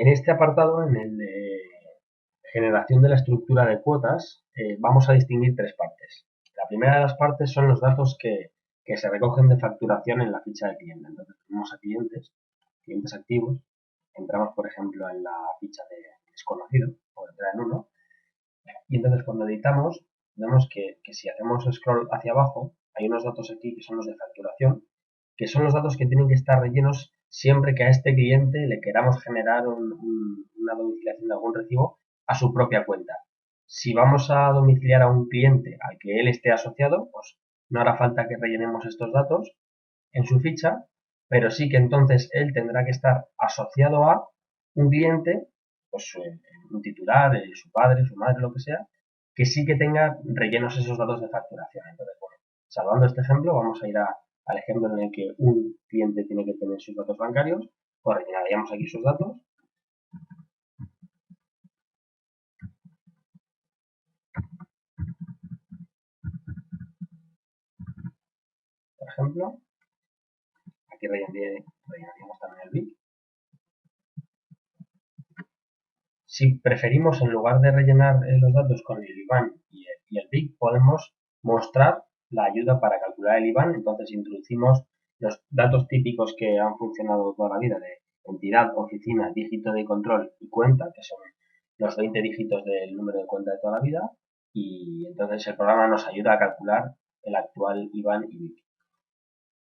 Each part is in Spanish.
En este apartado, en el de generación de la estructura de cuotas, vamos a distinguir tres partes. La primera de las partes son los datos que se recogen de facturación en la ficha de cliente. Entonces tenemos a clientes activos, entramos por ejemplo en la ficha de desconocido, o entrar en uno, y entonces cuando editamos vemos que si hacemos scroll hacia abajo hay unos datos aquí que son los de facturación, que son los datos que tienen que estar rellenos siempre que a este cliente le queramos generar una domiciliación de algún recibo a su propia cuenta. Si vamos a domiciliar a un cliente al que él esté asociado, pues no hará falta que rellenemos estos datos en su ficha, pero sí que entonces él tendrá que estar asociado a un cliente, pues un titular, su padre, su madre, lo que sea, que sí que tenga rellenos esos datos de facturación. Entonces, bueno, salvando este ejemplo, vamos a ir al ejemplo en el que un cliente tiene que tener sus datos bancarios, pues rellenaríamos aquí sus datos. Por ejemplo, aquí rellenaríamos también el BIC. Si preferimos, en lugar de rellenar los datos con el IBAN y el BIC, podemos mostrar la ayuda para calcular el IBAN. Entonces introducimos los datos típicos que han funcionado toda la vida de entidad, oficina, dígito de control y cuenta, que son los 20 dígitos del número de cuenta de toda la vida. Y entonces el programa nos ayuda a calcular el actual IBAN y BIC.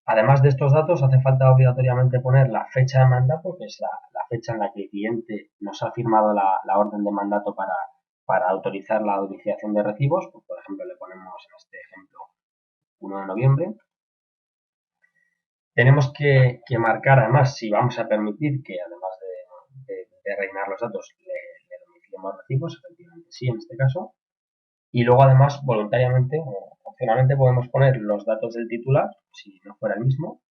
Además de estos datos, hace falta obligatoriamente poner la fecha de mandato, que es la fecha en la que el cliente nos ha firmado la orden de mandato para autorizar la domiciliación de recibos. Pues, por ejemplo, le ponemos en este ejemplo 1 de noviembre. Tenemos que marcar, además, si vamos a permitir que, además de rellenar los datos, le domiciliemos recibos, efectivamente sí, en este caso. Y luego, además, voluntariamente o opcionalmente podemos poner los datos del titular, si no fuera el mismo,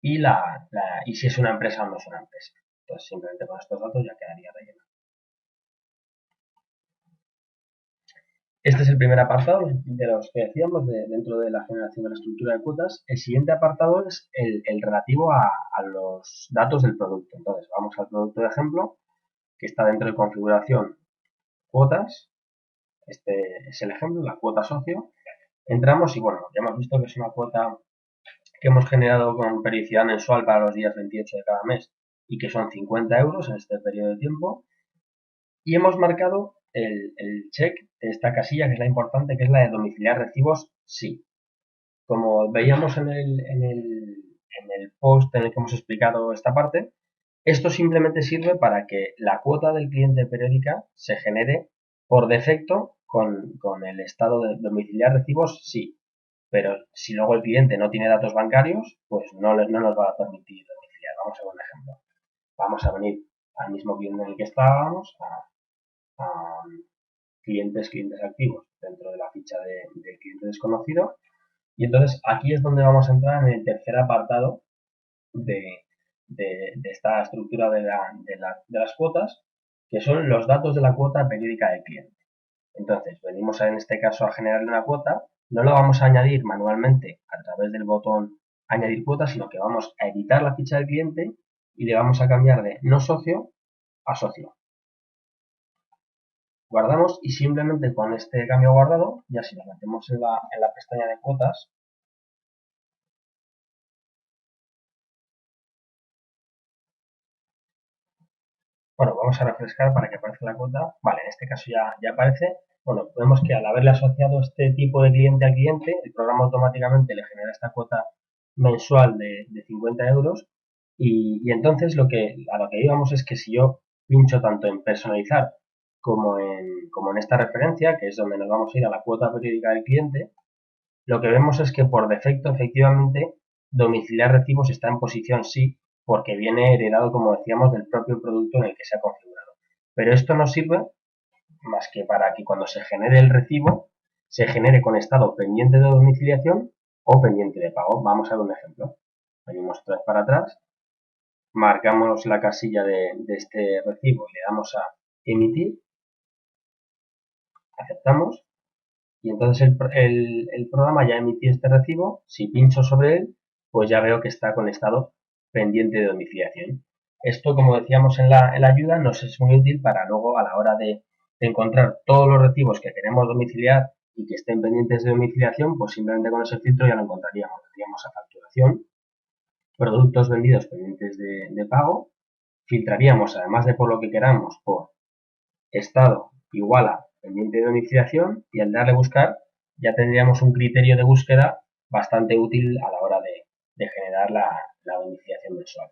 y si es una empresa o no es una empresa. Entonces simplemente con estos datos ya quedaría relleno. Este es el primer apartado de los que decíamos dentro de la generación de la estructura de cuotas. El siguiente apartado es el relativo a los datos del producto. Entonces vamos al producto de ejemplo que está dentro de configuración cuotas. Este es el ejemplo, la cuota socio. Entramos y bueno, ya hemos visto que es una cuota que hemos generado con periodicidad mensual para los días 28 de cada mes y que son 50 euros en este periodo de tiempo. Y hemos marcado el check de esta casilla, que es la importante, que es la de domiciliar recibos sí. Como veíamos en el post en el que hemos explicado esta parte, esto simplemente sirve para que la cuota del cliente periódica se genere por defecto con el estado de domiciliar recibos sí. Pero si luego el cliente no tiene datos bancarios, pues no nos va a permitir domiciliar. Vamos a ver un ejemplo. Vamos a venir al mismo cliente en el que estábamos, a clientes activos dentro de la ficha de cliente desconocido. Y entonces aquí es donde vamos a entrar en el tercer apartado de, de esta estructura de las cuotas, que son los datos de la cuota periódica del cliente. Entonces, venimos en este caso a generarle una cuota, no lo vamos a añadir manualmente a través del botón añadir cuota, sino que vamos a editar la ficha del cliente y le vamos a cambiar de no socio a socio. Guardamos y simplemente con este cambio guardado, ya si nos metemos en la pestaña de cuotas, bueno, vamos a refrescar para que aparezca la cuota. Vale, en este caso ya aparece. Bueno, vemos que al haberle asociado este tipo de cliente al cliente, el programa automáticamente le genera esta cuota mensual de 50 euros. Y entonces a lo que íbamos es que si yo pincho tanto en personalizar como en esta referencia, que es donde nos vamos a ir a la cuota periódica del cliente, lo que vemos es que por defecto, efectivamente, domiciliar recibos está en posición sí, porque viene heredado, como decíamos, del propio producto en el que se ha configurado. Pero esto no sirve más que para que cuando se genere el recibo, se genere con estado pendiente de domiciliación o pendiente de pago. Vamos a ver un ejemplo. Venimos otra vez para atrás, marcamos la casilla de este recibo y le damos a emitir, aceptamos y entonces el programa ya emitió este recibo. Si pincho sobre él, pues ya veo que está con estado pendiente de domiciliación. Esto, como decíamos en la ayuda, nos es muy útil para luego a la hora de encontrar todos los recibos que queremos domiciliar y que estén pendientes de domiciliación, pues simplemente con ese filtro ya lo encontraríamos. Tendríamos a facturación, productos vendidos pendientes de pago, filtraríamos, además de por lo que queramos, por estado igual a pendiente de domiciliación, y al darle buscar ya tendríamos un criterio de búsqueda bastante útil a la hora de generar la domiciliación mensual.